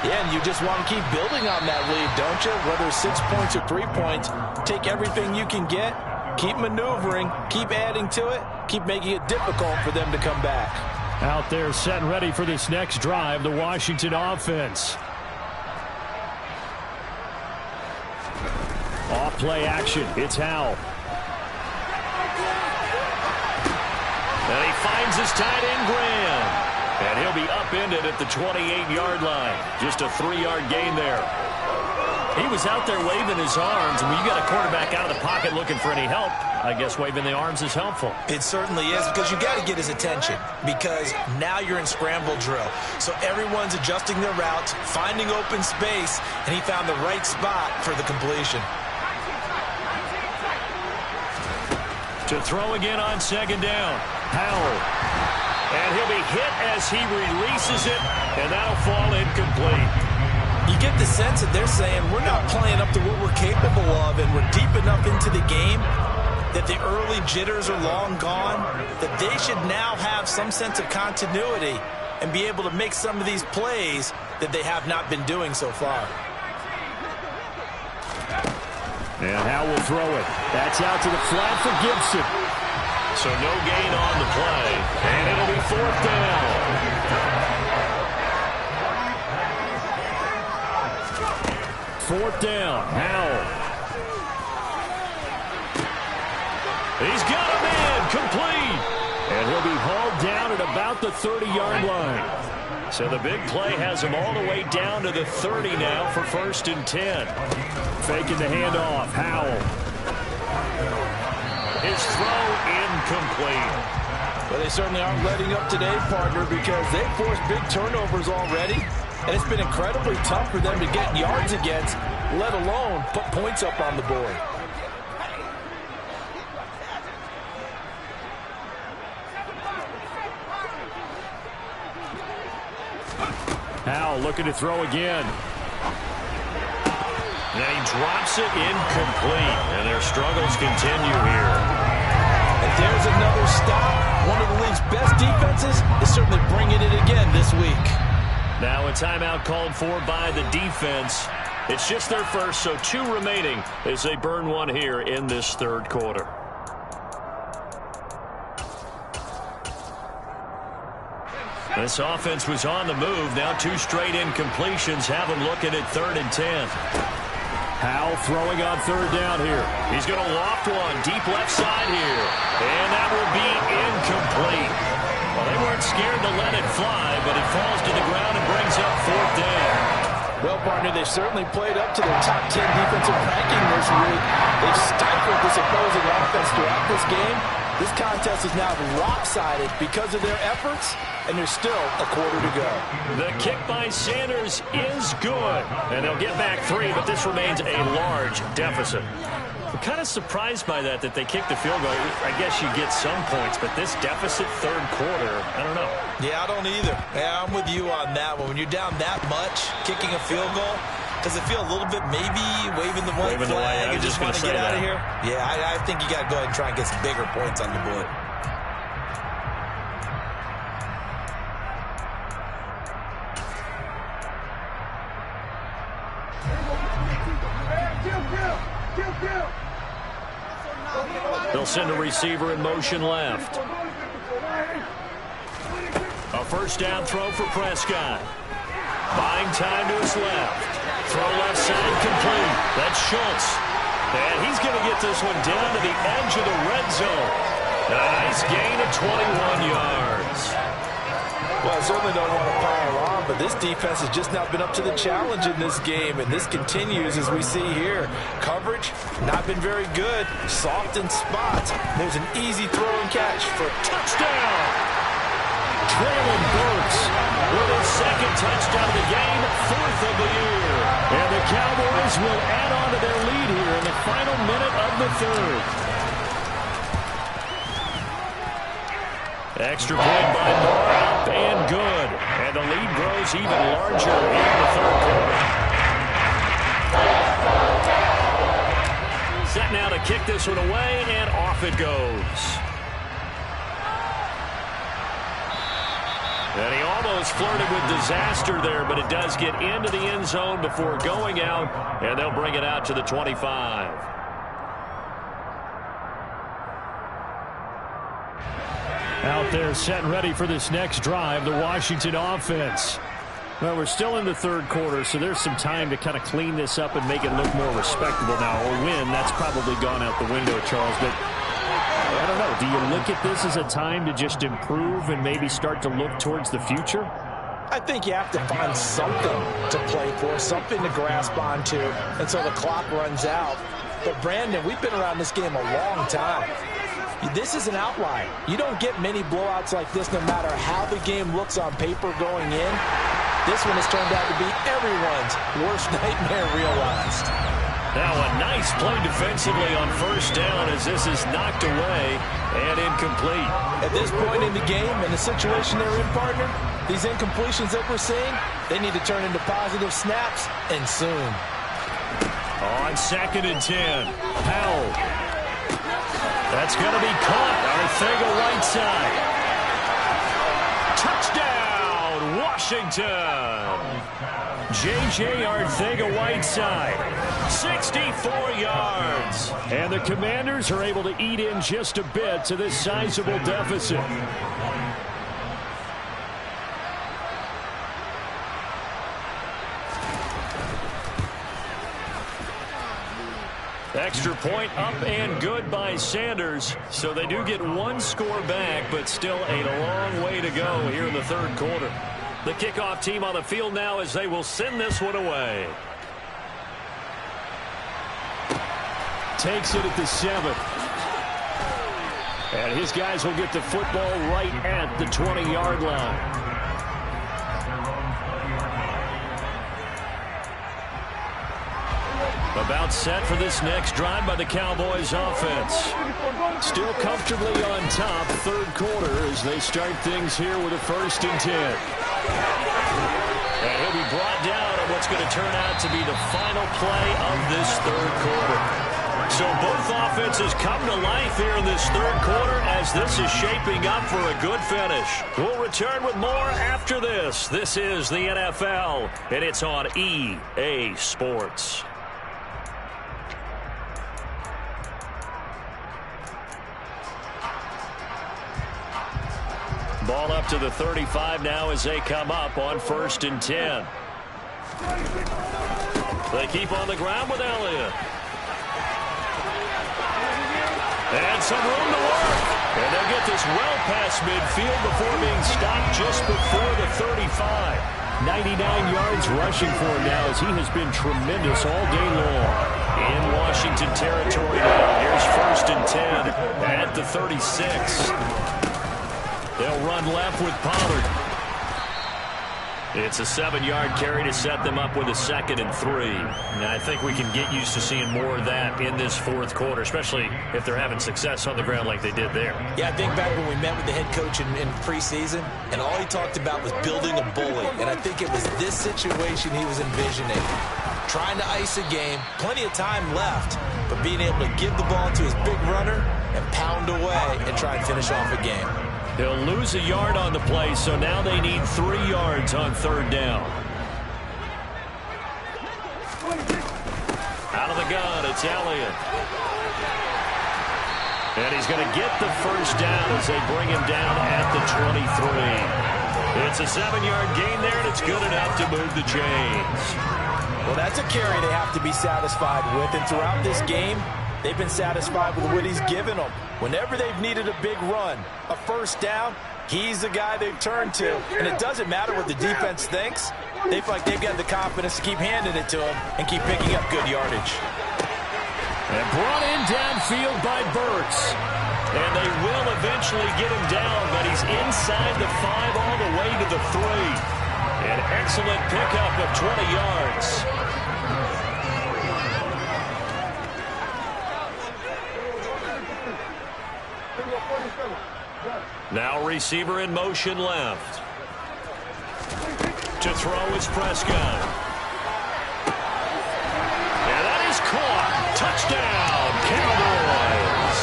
Yeah, and you just want to keep building on that lead, don't you? Whether it's 6 points or 3 points, take everything you can get, keep maneuvering, keep adding to it, keep making it difficult for them to come back. Out there set and ready for this next drive, the Washington offense. Off play action, it's Howell. And he finds his tight end, Graham. And he'll be upended at the 28-yard line. Just a 3-yard gain there. He was out there waving his arms. And when you got a quarterback out of the pocket looking for any help, I guess waving the arms is helpful. It certainly is, because you got to get his attention, because now you're in scramble drill. So everyone's adjusting their routes, finding open space, and he found the right spot for the completion. To throw again on 2nd down. Howell. And he'll be hit as he releases it, and that'll fall incomplete. You get the sense that they're saying we're not playing up to what we're capable of, and we're deep enough into the game that the early jitters are long gone, that they should now have some sense of continuity and be able to make some of these plays that they have not been doing so far. And Howell will throw it. That's out to the flat for Gibson. So no gain on the play, and it'll be 4th down. Fourth down, Howell. He's got a man, complete. And he'll be hauled down at about the 30-yard line. So the big play has him all the way down to the 30 now for 1st and 10. Faking the handoff, Howell. His throw incomplete. Well, they certainly aren't letting up today, partner, because they forced big turnovers already. And it's been incredibly tough for them to get yards against, let alone put points up on the board. Howell looking to throw again. And he drops it incomplete. And their struggles continue here. And there's another stop. One of the league's best defenses is certainly bringing it again this week. Now a timeout called for by the defense. It's just their first, so 2 remaining as they burn one here in this 3rd quarter. This offense was on the move. Now 2 straight incompletions have them looking at 3rd and 10. Howell throwing on 3rd down here. He's going to loft one deep left side here. And that will be incomplete. Well, they weren't scared to let it fly, but it falls to the ground and brings up 4th down. Well, partner, they certainly played up to their top 10 defensive ranking this week. They've stifled this opposing offense throughout this game. This contest is now lopsided because of their efforts, and there's still a quarter to go. The kick by Sanders is good, and they'll get back 3, but this remains a large deficit. I'm kind of surprised by that they kicked the field goal. I guess you get some points, but this deficit 3rd quarter, I don't know. Yeah, I don't either. Yeah, I'm with you on that one. When you're down that much, kicking a field goal, does it feel a little bit maybe waving the white flag and just want to get out of here? Yeah, I think you got to go ahead and try and get some bigger points on the board. They'll send a receiver in motion left. A 1st down throw for Prescott. Buying time to his left. Throw left side complete. That's Schultz. And he's going to get this one down to the edge of the red zone. A nice gain of 21 yards. Well, I certainly don't want to pile on, but this defense has just not been up to the challenge in this game, and this continues as we see here. Coverage, not been very good. Soft in spots. There's an easy throw and catch for a touchdown. Traylon Burks with his 2nd touchdown of the game, 4th of the year. And the Cowboys will add on to their lead here in the final minute of the 3rd. Extra point by Moore, up and good. And the lead grows even larger in the 3rd quarter. Set now to kick this one away, and off it goes. And he almost flirted with disaster there, but it does get into the end zone before going out, and they'll bring it out to the 25. Out there set and ready for this next drive, the Washington offense. Well, we're still in the 3rd quarter, so there's some time to kind of clean this up and make it look more respectable now. A win, that's probably gone out the window, Charles, but I don't know. Do you look at this as a time to just improve and maybe start to look towards the future? I think you have to find something to play for, something to grasp onto until the clock runs out. But, Brandon, we've been around this game a long time. This is an outlier. You don't get many blowouts like this no matter how the game looks on paper going in. This one has turned out to be everyone's worst nightmare realized. Now a nice play defensively on 1st down as this is knocked away and incomplete. At this point in the game and the situation they're in, partner, these incompletions that we're seeing, they need to turn into positive snaps, and soon. On 2nd and 10, Howell. That's going to be caught. Arcega right side. Touchdown, Washington. J.J. Arcega-Whiteside, 64 yards. And the Commanders are able to eat in just a bit to this sizable deficit. Extra point up and good by Sanders. So they do get one score back, but still a long way to go here in the third quarter. The kickoff team on the field now as they will send this one away. Takes it at the 7. And his guys will get the football right at the 20-yard line. About set for this next drive by the Cowboys offense. Still comfortably on top, third quarter, as they start things here with a 1st and 10. And he'll be brought down on what's going to turn out to be the final play of this third quarter. So both offenses come to life here in this third quarter as this is shaping up for a good finish. We'll return with more after this. This is the NFL, and it's on EA Sports. Ball up to the 35 now as they come up on 1st and 10. They keep on the ground with Elliott. And some room to work. And they'll get this well past midfield before being stopped just before the 35. 99 yards rushing for him now as he has been tremendous all day long. In Washington territory now. Here's 1st and 10 at the 36. They'll run left with Pollard. It's a 7-yard carry to set them up with a 2nd and 3. And I think we can get used to seeing more of that in this fourth quarter, especially if they're having success on the ground like they did there. Yeah, I think back when we met with the head coach in preseason, and all he talked about was building a bully. And I think it was this situation he was envisioning. Trying to ice a game, plenty of time left, but being able to give the ball to his big runner and pound away and try and finish off a game. They'll lose a yard on the play, so now they need 3 yards on 3rd down. Out of the gun, it's Elliott. And he's going to get the 1st down as they bring him down at the 23. It's a 7-yard gain there, and it's good enough to move the chains. Well, that's a carry they have to be satisfied with, and throughout this game, they've been satisfied with what he's given them. Whenever they've needed a big run, a 1st down, he's the guy they've turned to. And it doesn't matter what the defense thinks. They feel like they've got the confidence to keep handing it to him and keep picking up good yardage. And brought in downfield by Burks. And they will eventually get him down, but he's inside the 5 all the way to the 3. An excellent pickup of 20 yards. Now receiver in motion left. To throw is Prescott. And that is caught. Touchdown, Cowboys.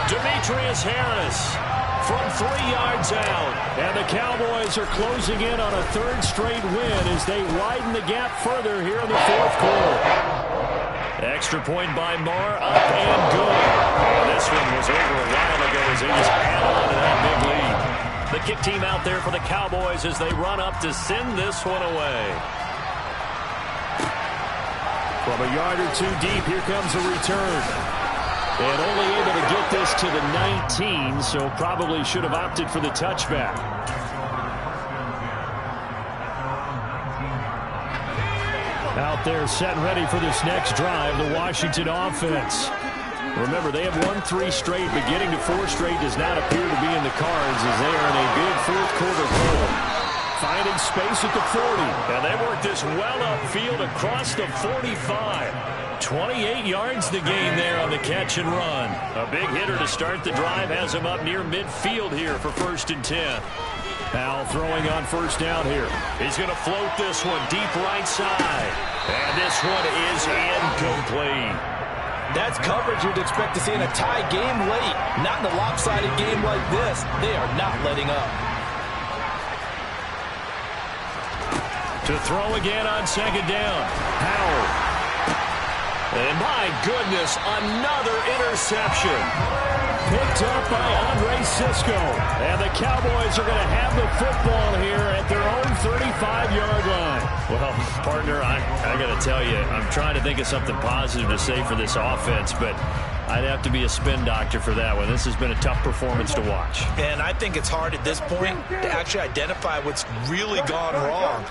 Demetrius Harris from 3 yards out. And the Cowboys are closing in on a 3rd straight win as they widen the gap further here in the 4th quarter. Extra point by Marr, up and good. And this one was over a while ago as they just add on to that big lead. The kick team out there for the Cowboys as they run up to send this one away. From a yard or 2 deep, here comes a return. And only able to get this to the 19, so probably should have opted for the touchback. Out there set and ready for this next drive, the Washington offense. Remember, they have won 3 straight, but getting to 4 straight does not appear to be in the cards as they are in a big fourth quarter hole. Finding space at the 40. And they work this well upfield across the 45. 28 yards the gain there on the catch and run. A big hitter to start the drive has him up near midfield here for 1st and 10. Powell throwing on 1st down here. He's going to float this one deep right side. And this one is incomplete. That's coverage you'd expect to see in a tie game late. Not in a lopsided game like this. They are not letting up. To throw again on second down. Howard. And my goodness, another interception. Picked up by Andre Sisco. And the Cowboys are going to have the football here at their own 35-yard line. Well, partner, I got to tell you, I'm trying to think of something positive to say for this offense, but I'd have to be a spin doctor for that one. This has been a tough performance to watch. And I think it's hard at this point to actually identify what's really gone wrong.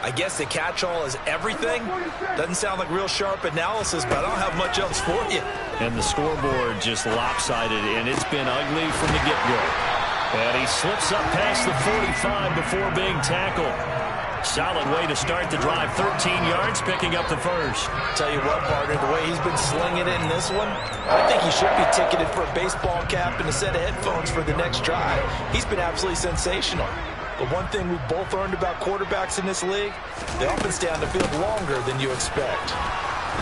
I guess the catch-all is everything. Doesn't sound like real sharp analysis, but I don't have much else for you. And the scoreboard just lopsided, and it's been ugly from the get-go. And he slips up past the 45 before being tackled. Solid way to start the drive. 13 yards, picking up the first. Tell you what, partner, the way he's been slinging it in this one, I think he should be ticketed for a baseball cap and a set of headphones for the next drive. He's been absolutely sensational. But one thing we've both learned about quarterbacks in this league, they often stay on the field longer than you expect.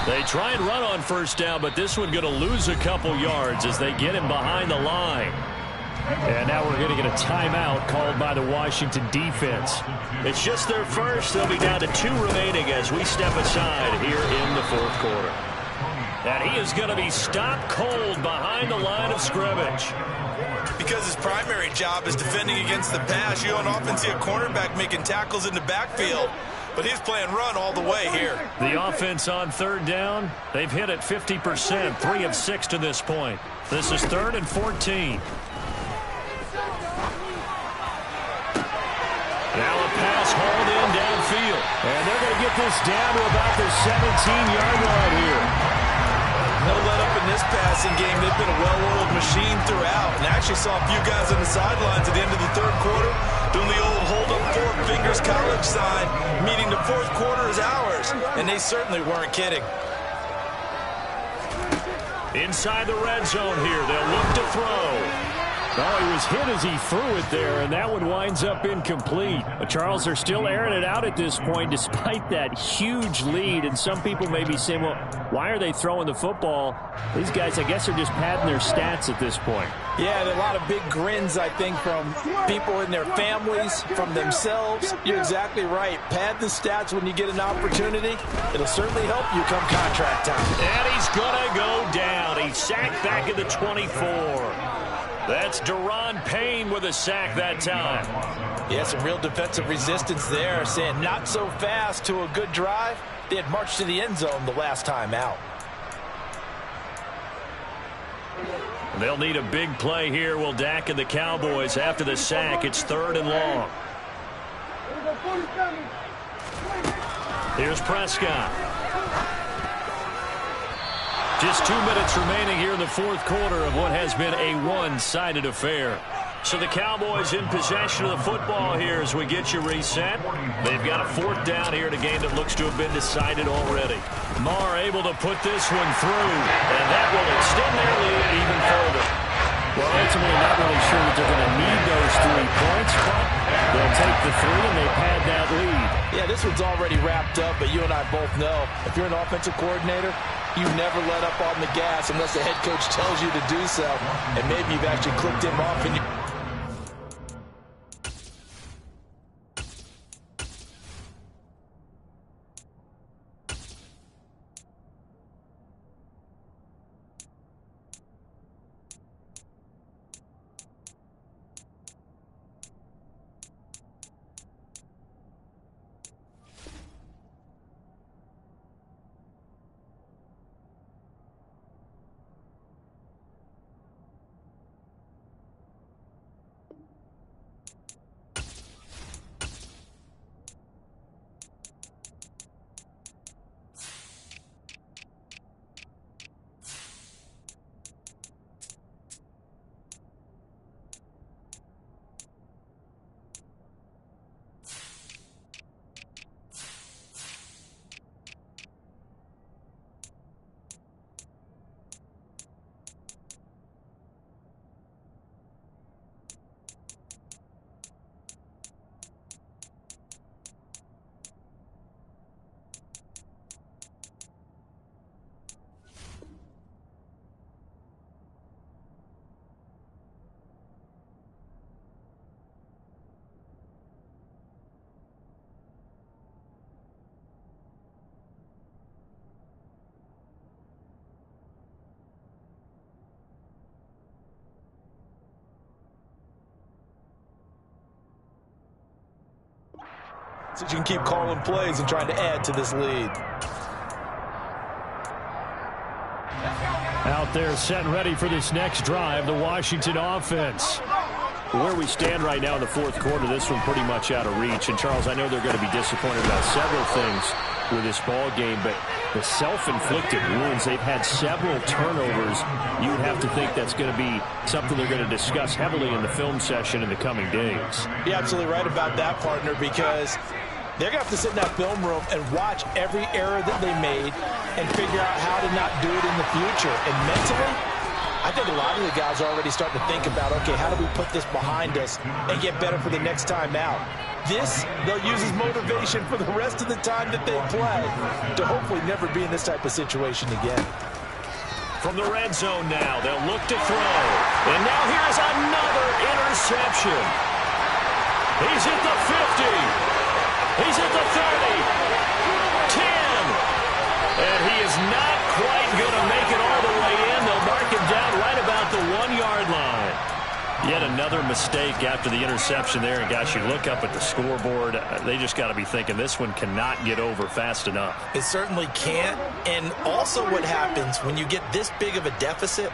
They try and run on first down, but this one going to lose a couple yards as they get him behind the line. And now we're going to get a timeout called by the Washington defense. It's just their first. They'll be down to 2 remaining as we step aside here in the fourth quarter. And he is going to be stopped cold behind the line of scrimmage. Because his primary job is defending against the pass, you don't often see a cornerback making tackles in the backfield. But he's playing run all the way here. The offense on third down, they've hit it 50%, 3 of 6 to this point. This is 3rd and 14. Now a pass hauled in downfield. And they're going to get this down to about the 17-yard line here. No let up in this passing game. They've been a well-oiled machine throughout. And I actually saw a few guys on the sidelines at the end of the third quarter doing the old hold up 4 fingers college sign, meaning the fourth quarter is ours. And they certainly weren't kidding. Inside the red zone here. They'll look to throw. Oh, he was hit as he threw it there, and that one winds up incomplete. Charles, they're still airing it out at this point despite that huge lead, and some people may be saying, well, why are they throwing the football? These guys, I guess, are just padding their stats at this point. Yeah, there are a lot of big grins, I think, from people in their families, from themselves. You're exactly right. Pad the stats when you get an opportunity. It'll certainly help you come contract time. And he's going to go down. He's sacked back at the 24. That's Deron Payne with a sack that time. Yeah, some real defensive resistance there, saying not so fast to a good drive. They had marched to the end zone the last time out. They'll need a big play here, will Dak and the Cowboys. After the sack, it's 3rd and long. Here's Prescott. Just 2 minutes remaining here in the fourth quarter of what has been a one-sided affair. So the Cowboys in possession of the football here as we get you reset. They've got a 4th down here in a game that looks to have been decided already. Marr able to put this one through, and that will extend their lead even further. Well, ultimately not really sure that they're going to need those 3 points, but they'll take the 3 and they pad that lead. Yeah, this one's already wrapped up, but you and I both know if you're an offensive coordinator, you never let up on the gas unless the head coach tells you to do so, and maybe you've actually clicked him off in your so you can keep calling plays and trying to add to this lead. Out there set and ready for this next drive, the Washington offense. Where we stand right now in the fourth quarter, this one pretty much out of reach. And, Charles, I know they're going to be disappointed about several things with this ball game, but the self-inflicted wounds, they've had several turnovers. You would have to think that's going to be something they're going to discuss heavily in the film session in the coming days. You're absolutely right about that, partner, because they're going to have to sit in that film room and watch every error that they made and figure out how to not do it in the future. And mentally, I think a lot of the guys are already starting to think about, okay, how do we put this behind us and get better for the next time out? This, they'll use as motivation for the rest of the time that they play to hopefully never be in this type of situation again. From the red zone now, they'll look to throw. And now here's another interception. He's at the 50. He's at the 30. 10. And he is not quite going to make it all the way in. They'll mark him down right about the 1-yard line. Yet another mistake after the interception there. And, guys, you look up at the scoreboard, they just got to be thinking this one cannot get over fast enough. It certainly can't. And also what happens when you get this big of a deficit,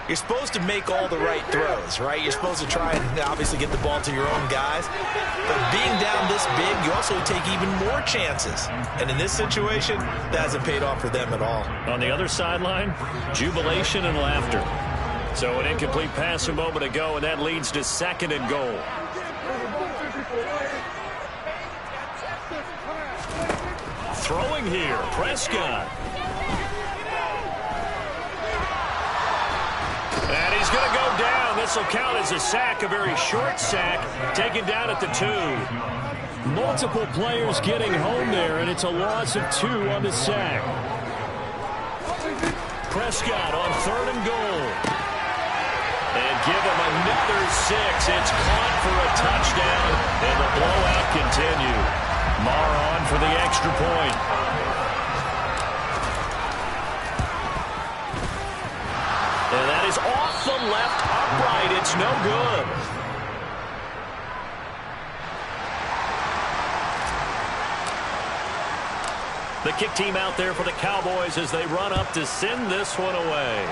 you're supposed to make all the right throws, right? You're supposed to try and obviously get the ball to your own guys. But being down this big, you also take even more chances. And in this situation, that hasn't paid off for them at all. On the other sideline, jubilation and laughter. So an incomplete pass a moment ago, and that leads to 2nd and goal. Throwing here, Prescott. And he's going to go down. This will count as a sack, a very short sack, taken down at the 2. Multiple players getting home there, and it's a loss of 2 on the sack. Prescott on 3rd and goal. And give him another 6. It's caught for a touchdown, and the blowout continued. Marr on for the extra point. And that is off the left upright. It's no good. The kick team out there for the Cowboys as they run up to send this one away.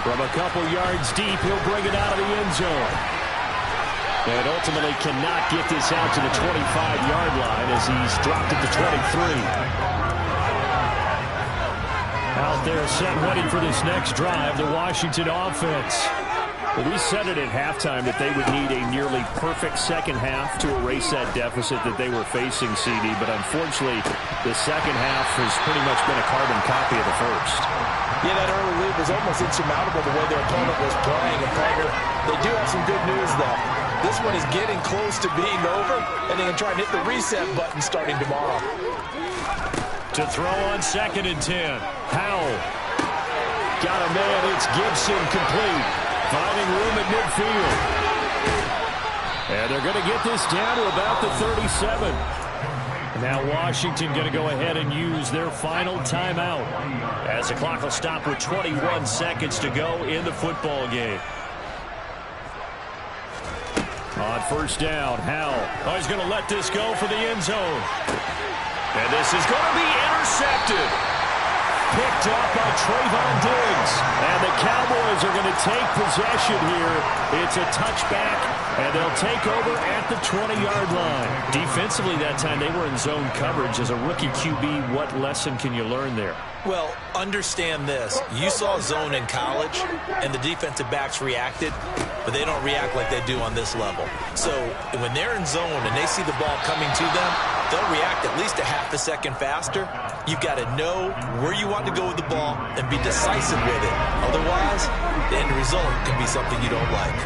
From a couple yards deep, he'll bring it out of the end zone. And ultimately cannot get this out to the 25-yard line as he's dropped it to 23. Out there set ready for this next drive, the Washington offense. Well, we said it at halftime that they would need a nearly perfect second half to erase that deficit that they were facing, CD. But unfortunately, the second half has pretty much been a carbon copy of the first. Yeah, that early lead was almost insurmountable the way their opponent was playing. And, partner, they do have some good news, though. This one is getting close to being over, and they can try and hit the reset button starting tomorrow. To throw on 2nd and 10. Howell. Got a man. It's Gibson complete. Finding room at midfield. And they're going to get this down to about the 37. Now Washington going to go ahead and use their final timeout as the clock will stop with 21 seconds to go in the football game. On 1st down, Howell. Oh, he's going to let this go for the end zone. And this is going to be intercepted. Picked up by Trayvon Diggs. And the Cowboys are going to take possession here. It's a touchback, and they'll take over at the 20-yard line. Defensively that time, they were in zone coverage. As a rookie QB, what lesson can you learn there? Well, understand this. You saw zone in college, and the defensive backs reacted, but they don't react like they do on this level. So when they're in zone and they see the ball coming to them, they'll react at least a half a second faster. You've got to know where you want to go with the ball and be decisive with it. Otherwise, the end result can be something you don't like.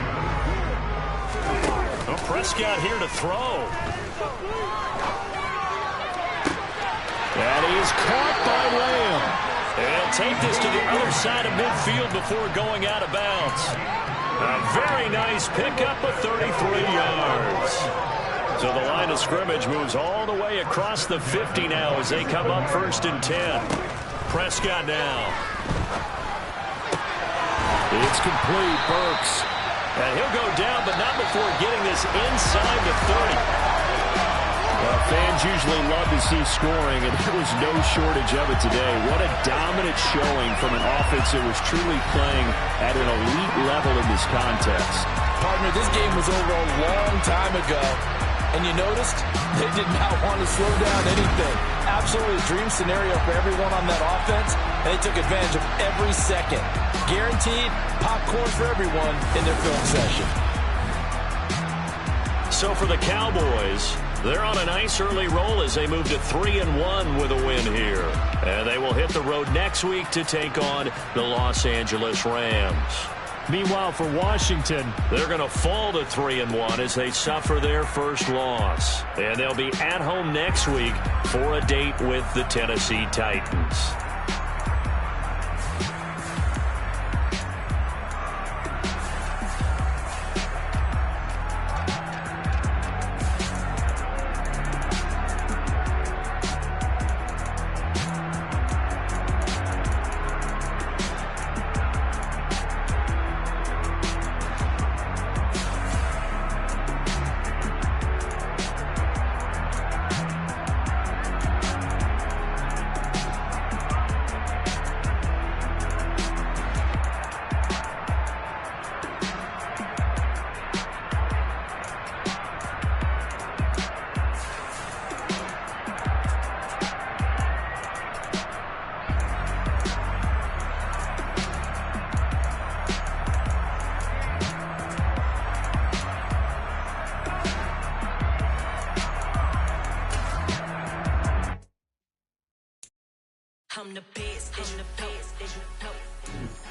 Well, Prescott here to throw. And he is caught by Lamb. And he'll take this to the other side of midfield before going out of bounds. A very nice pickup of 33 yards. So the line of scrimmage moves all the way across the 50 now as they come up 1st and 10. Prescott now. It's complete. Burks And he'll go down, but not before getting this inside the 30. Well, fans usually love to see scoring, and there was no shortage of it today. What a dominant showing from an offense that was truly playing at an elite level in this contest. Partner, this game was over a long time ago, and you noticed they did not want to slow down anything. Absolutely a dream scenario for everyone on that offense, and they took advantage of every second. Guaranteed popcorn for everyone in their film session. So for the Cowboys, they're on a nice early roll as they move to 3-1 with a win here. And they will hit the road next week to take on the Los Angeles Rams. Meanwhile, for Washington, they're going to fall to 3-1 as they suffer their first loss. And they'll be at home next week for a date with the Tennessee Titans. I'm the best, I'm the best, I'm the best.